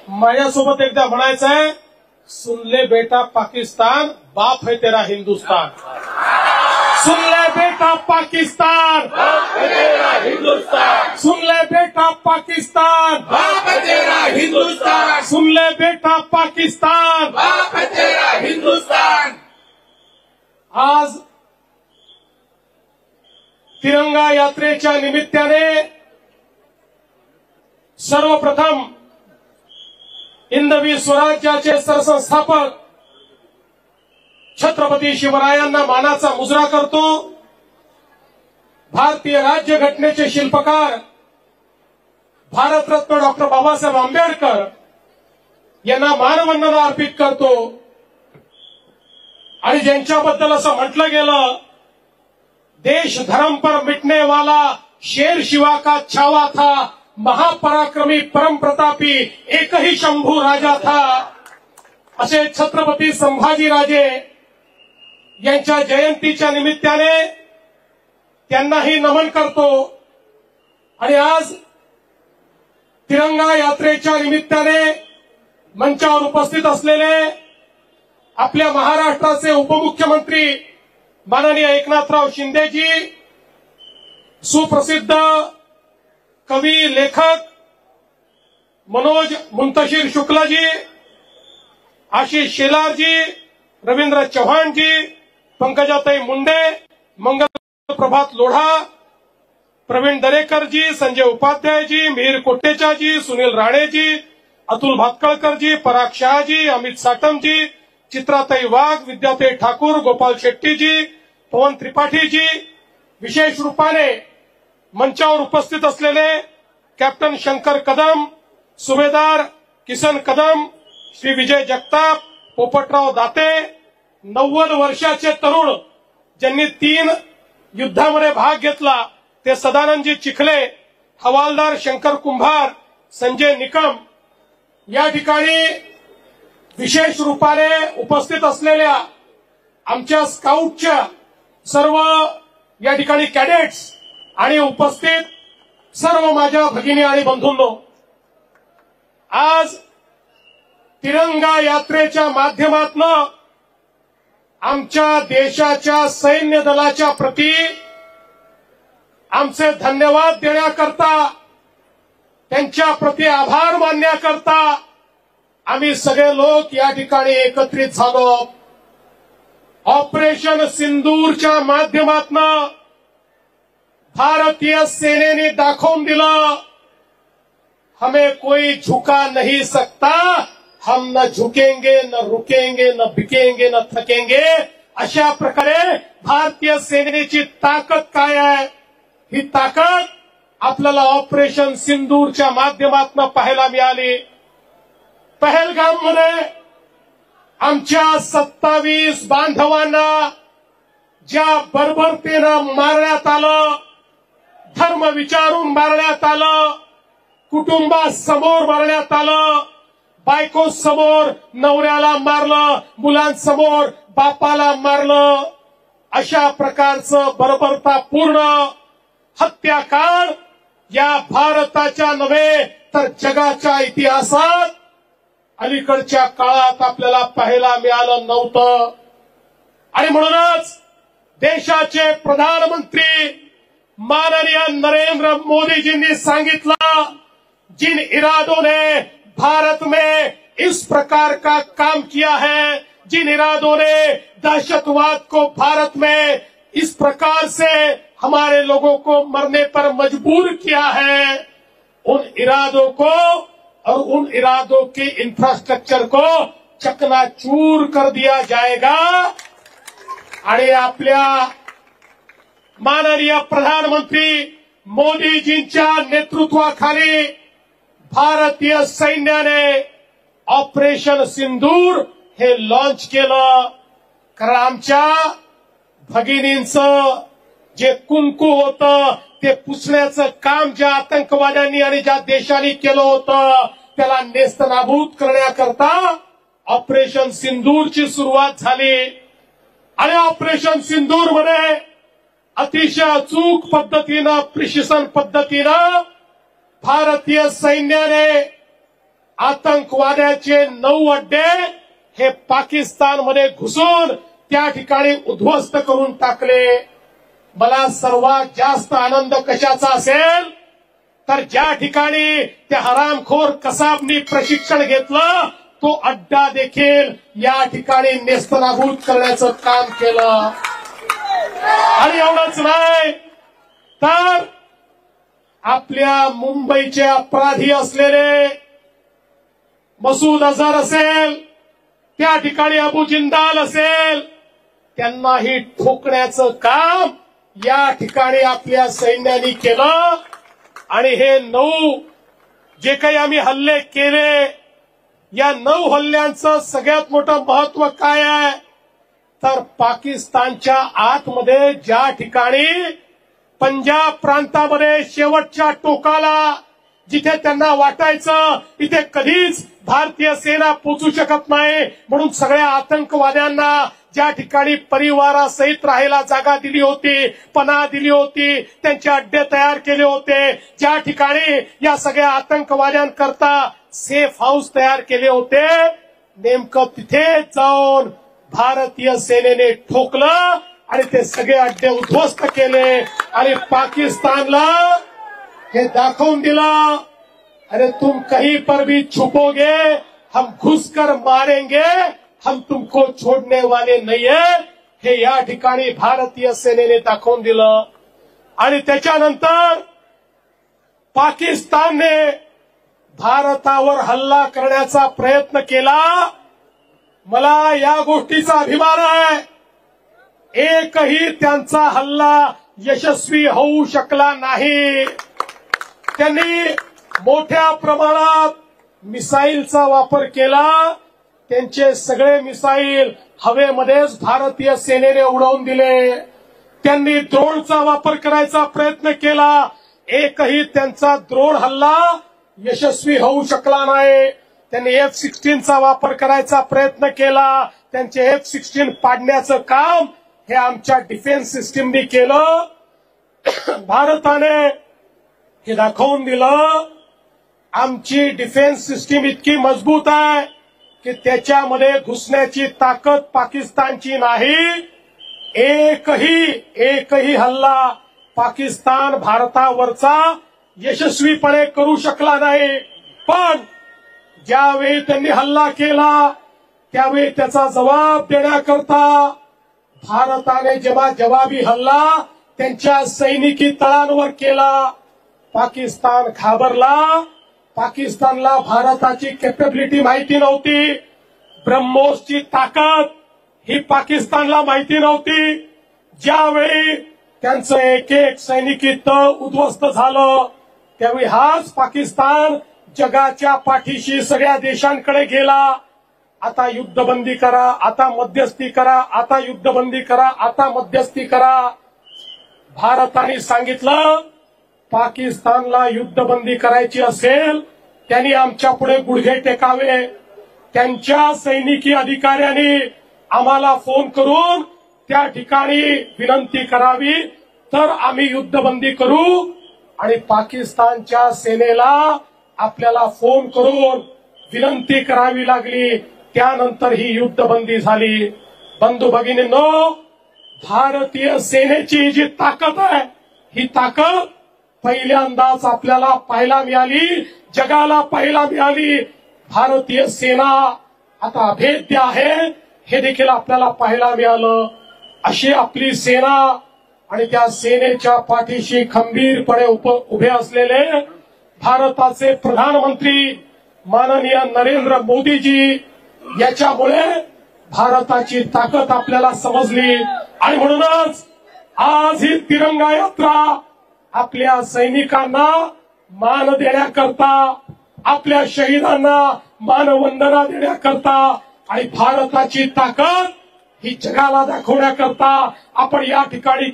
माझ्यासोबत एकदा म्हणायचं आहे, सुन ले बेटा पाकिस्तान, बाप है तेरा हिंदुस्तान. सुन ले बेटा पाकिस्तान, बाप है तेरा हिंदुस्तान. सुन ले बेटा पाकिस्तान, बाप है तेरा हिंदुस्तान. सुन ले बेटा पाकिस्तान, बाप है तेरा हिंदुस्तान. आज तिरंगा यात्रेच्या निमित्ताने सर्वप्रथम हिंदवी स्वराज्याचे सरसंस्थापक छत्रपती शिवरायांना मानाचा मुजरा करतो. भारतीय राज्यघटनेचे शिल्पकार भारतरत्न डॉक्टर बाबासाहेब आंबेडकर यांना मानवंदना अर्पित करतो. आणि ज्यांच्याबद्दल असं म्हटलं गेलं, देश धर्म पर मिटने वाला शेर शिवा का छावा था, महापराक्रमी परम प्रतापी एक ही शंभू राजा था, असे छत्रपती संभाजीराजे यांच्या जयंतीच्या निमित्ताने त्यांनाही नमन करतो. आणि आज तिरंगा यात्रेच्या निमित्ताने मंचावर उपस्थित असलेले आपल्या महाराष्ट्राचे उपमुख्यमंत्री माननीय एकनाथराव शिंदेजी, सुप्रसिद्ध कवी लेखक मनोज मुंतशिर शुक्लाजी, आशिष शेलारजी, रवींद्र चव्हाणजी, पंकजाताई मुंडे, मंगल प्रभात लोढा, प्रवीण दरेकरजी, संजय उपाध्यायजी, मिहीर कोटेचाजी, सुनील राणेजी, अतुल भातकळकरजी, पराग शहाजी, अमित साटमजी, चित्राताई वाघ, विद्याताई ठाकूर, गोपाल शेट्टीजी, पवन त्रिपाठीजी, विशेष रूपाने मंचावर उपस्थित असलेले कॅप्टन शंकर कदम, सुभेदार किसन कदम, श्री विजय जगताप, पोपटराव दाते, 90 वर्षाचे तरुण ज्यांनी 3 युद्धामध्ये भाग घेतला ते सदानंदजी चिखले, हवालदार शंकर कुंभार, संजय निकम, या ठिकाणी विशेष रूपाने उपस्थित असलेल्या आमच्या स्काउटच्या सर्व या ठिकाणी कॅडेट्स आणि उपस्थित सर्व माझ्या भगिनी आणि बंधूंनो, आज तिरंगा यात्रेच्या माध्यमातून आमच्या देशाच्या सैन्य दलाच्या प्रती आमचे धन्यवाद देण्याकरता, त्यांच्या प्रती आभार मानण्याकरता आम्ही सगळे लोक या ठिकाणी एकत्रित झालो. ऑपरेशन सिंदूरच्या माध्यमातून भारतीय सेनेने दाखवून दिलं, हमें कोई झुका नहीं सकता, हम न झुकेंगे, न रुकेंगे, न बिकेंगे, न थकेंगे. अशा प्रकारे भारतीय सेनेची ताकद काय आहे, ही ताकद आपल्याला ऑपरेशन सिंदूरच्या माध्यमातून पाहायला मिळाली. पहलगाममध्ये आमच्या 27 बांधवांना ज्या बर्बरतेनं मारण्यात आलं, धर्म विचारून मारण्यात आलं, कुटुंबासमोर मारण्यात आलं, बायको समोर नवऱ्याला मारलं, मुलांसमोर बापाला मारलं, अशा प्रकारचं बर्बरतापूर्ण हत्याकांड या भारताच्या नव्हे तर जगाच्या इतिहासात अलीकडच्या काळात आपल्याला पाहायला मिळालं नव्हतं. आणि म्हणूनच देशाचे प्रधानमंत्री माननीय नरेंद्र मोदी जी ने सांगितलं, जिन इरादों ने भारत में इस प्रकार का काम किया है, जिन इरादों ने दहशतवाद को भारत में इस प्रकार से हमारे लोगों को मरने पर मजबूर किया है, उन इरादों को और उन इरादों के इंफ्रास्ट्रक्चर को चकनाचूर कर दिया जाएगा. आणि आपल्या माननीय प्रधानमंत्री मोदीजींच्या नेतृत्वाखाली भारतीय सैन्याने ऑपरेशन सिंदूर हे लॉन्च केलं. कारण आमच्या भगिनींचं जे कुंकू होतं ते पुसण्याचं काम ज्या आतंकवाद्यांनी आणि ज्या देशांनी केलं होतं त्याला नेस्तनाबूत करण्याकरता ऑपरेशन सिंदूरची सुरुवात झाली. आणि ऑपरेशन सिंदूरमध्ये अतिशय अचूक पद्धतीनं, प्रिसिशन पद्धतीनं भारतीय सैन्याने आतंकवाद्याचे 9 अड्डे हे पाकिस्तानमध्ये घुसून त्या ठिकाणी उद्ध्वस्त करून टाकले। मला सर्वात जास्त आनंद कशाचा असेल तर ज्या ठिकाणी त्या हरामखोर कसाबनी प्रशिक्षण घेतलं तो अड्डा देखील या ठिकाणी नेस्तनाबूत करण्याचं काम केलं। आणि एवढंच नाही तर आपल्या मुंबईचे अपराधी असलेले मसूद अझहर असेल, त्या ठिकाणी अबू जिंदाल असेल, त्यांनाही ठोकण्याचं काम या ठिकाणी आपल्या सैन्याने केलं। आणि हे 9 जे काही आम्ही हल्ले केले, या 9 हल्ल्यांचं सगळ्यात मोठं महत्व काय आहे तर पाकिस्तानच्या आतमध्ये ज्या ठिकाणी पंजाब प्रांतामध्ये शेवटच्या टोकाला जिथे त्यांना वाटायचं इथे कधीच भारतीय सेना पोचू शकत नाही, म्हणून सगळ्या आतंकवाद्यांना ज्या ठिकाणी परिवारासहित राहायला जागा दिली होती, पनाह दिली होती, त्यांचे अड्डे तयार केले होते, ज्या ठिकाणी या सगळ्या आतंकवाद्यांकरता सेफ हाऊस तयार केले होते, नेमकं तिथे जाऊन भारतीय सेनेने ठोकलं आणि ते सगळे अड्डे उद्ध्वस्त केले आणि पाकिस्तानला हे दाखवून दिलं, अरे तुम कहीं पर भी छुपोगे हम घुसकर मारेंगे, हम तुमको छोडने वाले नहीं है, हे या ठिकाणी भारतीय सेनेने दाखवून दिलं। आणि त्याच्यानंतर पाकिस्तानने भारतावर हल्ला करण्याचा प्रयत्न केला। मला या गोष्टीचा अभिमान आहे, एकही त्यांचा हल्ला यशस्वी होऊ शकला नाही। त्यांनी मोठ्या प्रमाणात मिसाईलचा वापर केला, त्यांचे सगळे मिसाईल हवेमध्येच भारतीय सेनेने उडवून दिले। त्यांनी ड्रोनचा वापर करायचा प्रयत्न केला, एकही त्यांचा ड्रोन हल्ला यशस्वी होऊ शकला नाही। त्यांनी F-16चा वापर करायचा प्रयत्न केला, त्यांचे F-16 पाडण्याचं काम हे आमच्या डिफेन्स सिस्टीमने केलं। भारताने हे दाखवून दिलं आमची डिफेन्स सिस्टीम इतकी मजबूत आहे की त्याच्यामध्ये घुसण्याची ताकद पाकिस्तानची नाही। एकही हल्ला पाकिस्तान भारतावरचा यशस्वीपणे करू शकला नाही। पण ज्यावेळी त्यांनी हल्ला केला त्यावेळी त्याचा जबाब देण्याकरता भारताने जवाबी हल्ला त्यांच्या सैनिकी तळांवर केला। पाकिस्तान घाबरला, पाकिस्तानला भारताची कॅपॅबिलिटी माहिती नव्हती, ब्रह्मोसची ताकद ही पाकिस्तानला माहिती नव्हती। ज्यावेळी त्यांचं एक एक सैनिकी तळ उद्ध्वस्त झालं त्यावेळी हाच पाकिस्तान जगाच्या पाठीशी सगळ्या देशांकडे गेला। आता युद्धबंदी करा, आता मध्यस्थी करा, आता युद्धबंदी करा, आता मध्यस्थी करा। भारताने सांगितलं पाकिस्तानला युद्धबंदी करायची असेल त्यांनी आमच्या पुढे गुडघे टेकावे। त्यांच्या सैनिकी अधिकाऱ्यांनी आम्हाला फोन करून त्या ठिकाणी विनंती करावी तर आम्ही युद्धबंदी करू। आणि पाकिस्तानच्या सेनेला आपल्याला फोन करून विनंती करावी लागली, त्यानंतर ही युद्धबंदी झाली। बंधू भगिनींनो, भारतीय सेनेची जी ताकद आहे ही ताकद पहिल्यांदाच आपल्याला पाहायला मिळाली, जगाला पाहायला मिळाली। भारतीय सेना आता अभेद्य आहे हे देखील आपल्याला पाहायला मिळालं। अशी आपली सेना आणि त्या सेनेच्या पाठीशी खंबीरपणे उभे असलेले भारताचे प्रधानमंत्री माननीय नरेंद्र मोदीजी, याच्यामुळे भारताची ताकद आपल्याला समजली। आणि म्हणूनच आज ही तिरंगा यात्रा आपल्या सैनिकांना मान देण्याकरता, आपल्या शहीदांना मानवंदना देण्याकरता आणि भारताची ताकद ही जगाला दाखवण्याकरता आपण या ठिकाणी